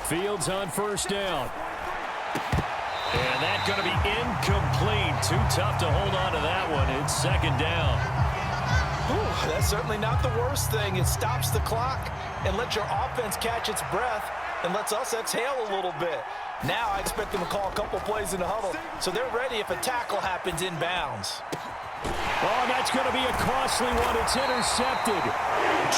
Fields on first down. And that's going to be incomplete. Too tough to hold on to that one. It's second down. Ooh, that's certainly not the worst thing. It stops the clock and lets your offense catch its breath and lets us exhale a little bit. Now I expect them to call a couple plays in the huddle so they're ready if a tackle happens inbounds. Oh, that's going to be a costly one. It's intercepted.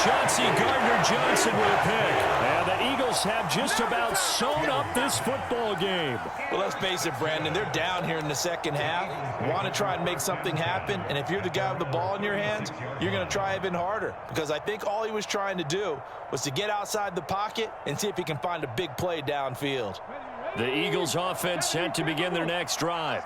Chauncey Gardner-Johnson with a pick. And the Eagles have just about sewn up this football game. Well, let's face it, Brandon. They're down here in the second half. Want to try and make something happen. And if you're the guy with the ball in your hands, you're going to try even harder. Because I think all he was trying to do was to get outside the pocket and see if he can find a big play downfield. The Eagles offense set to begin their next drive.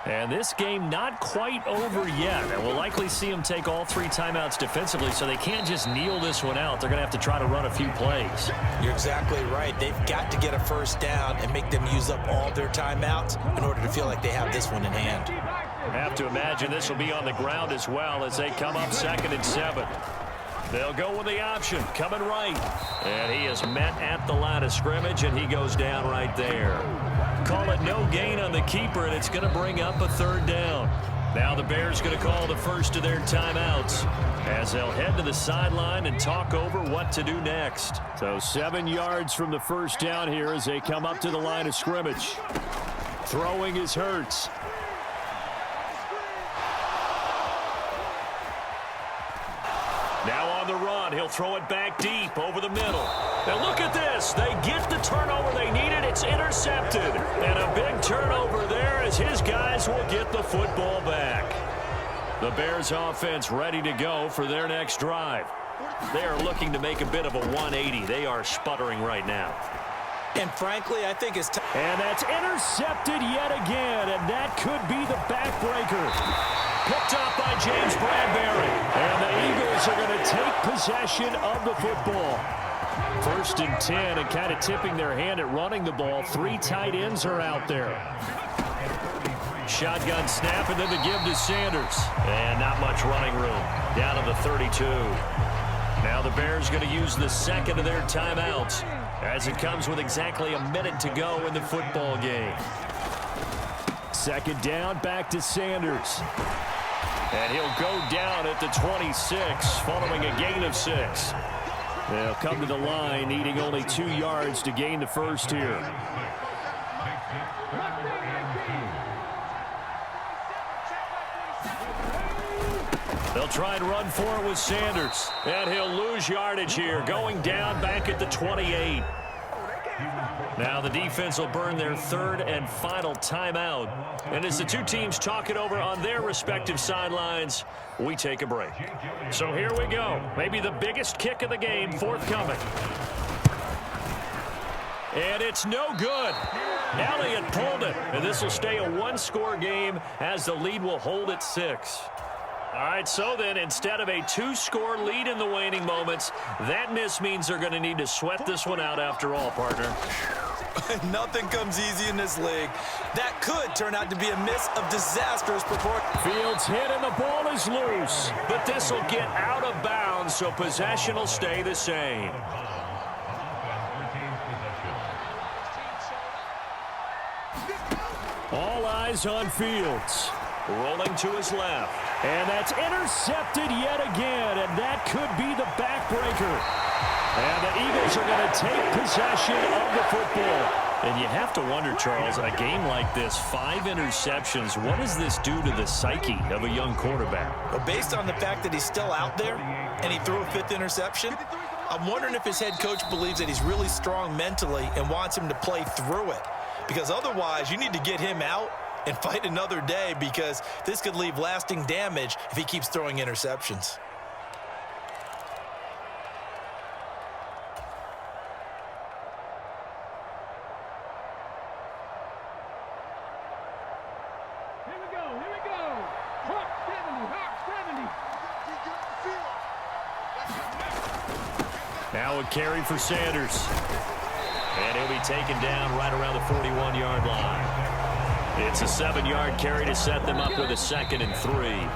And this game not quite over yet. And we'll likely see them take all three timeouts defensively, so they can't just kneel this one out. They're going to have to try to run a few plays. You're exactly right. They've got to get a first down and make them use up all their timeouts in order to feel like they have this one in hand. Have to imagine this will be on the ground as well as they come up 2nd and 7. They'll go with the option, coming right. And he is met at the line of scrimmage, and he goes down right there. Call it no gain on the keeper, and it's going to bring up a 3rd down. Now the Bears going to call the first of their timeouts as they'll head to the sideline and talk over what to do next. So 7 yards from the first down here as they come up to the line of scrimmage. Throwing is Hurts. Now on the run, he'll throw it back deep over the middle. Now look at this. They get the turnover they needed. It's intercepted. And a big turnover there as his guys will get the football back. The Bears offense ready to go for their next drive. They are looking to make a bit of a 180. They are sputtering right now. And frankly, I think it's time. And that's intercepted yet again. And that could be the backbreaker. Picked up by James Bradbury. And the Eagles are going to take possession of the football. 1st and 10, and kind of tipping their hand at running the ball. 3 tight ends are out there. Shotgun snap, and then the give to Sanders. And not much running room. Down to the 32. Now the Bears going to use the 2nd of their timeouts as it comes with exactly a minute to go in the football game. 2nd down, back to Sanders. And he'll go down at the 26 following a gain of 6. They'll come to the line needing only 2 yards to gain the first here. They'll try and run for it with Sanders. And he'll lose yardage here, going down back at the 28. Now the defense will burn their 3rd and final timeout. And as the two teams talk it over on their respective sidelines, we take a break. So here we go. Maybe the biggest kick of the game forthcoming. And it's no good. Elliott pulled it. And this will stay a 1-score game as the lead will hold at 6. All right, so then instead of a 2-score lead in the waning moments, that miss means they're going to need to sweat this one out after all, partner. Nothing comes easy in this league. That could turn out to be a miss of disastrous proportion. Fields hit and the ball is loose. But this will get out of bounds, so possession will stay the same. All eyes on Fields. Rolling to his left. And that's intercepted yet again, and that could be the backbreaker. And the Eagles are going to take possession of the football. And you have to wonder, Charles, a game like this, 5 interceptions, what does this do to the psyche of a young quarterback? Well, based on the fact that he's still out there and he threw a 5th interception, I'm wondering if his head coach believes that he's really strong mentally and wants him to play through it. Because otherwise, you need to get him out and fight another day, because this could leave lasting damage if he keeps throwing interceptions. Here we go. Hawk 70. Now a carry for Sanders. And he'll be taken down right around the 41-yard line. It's a 7-yard carry to set them up with a 2nd and 3.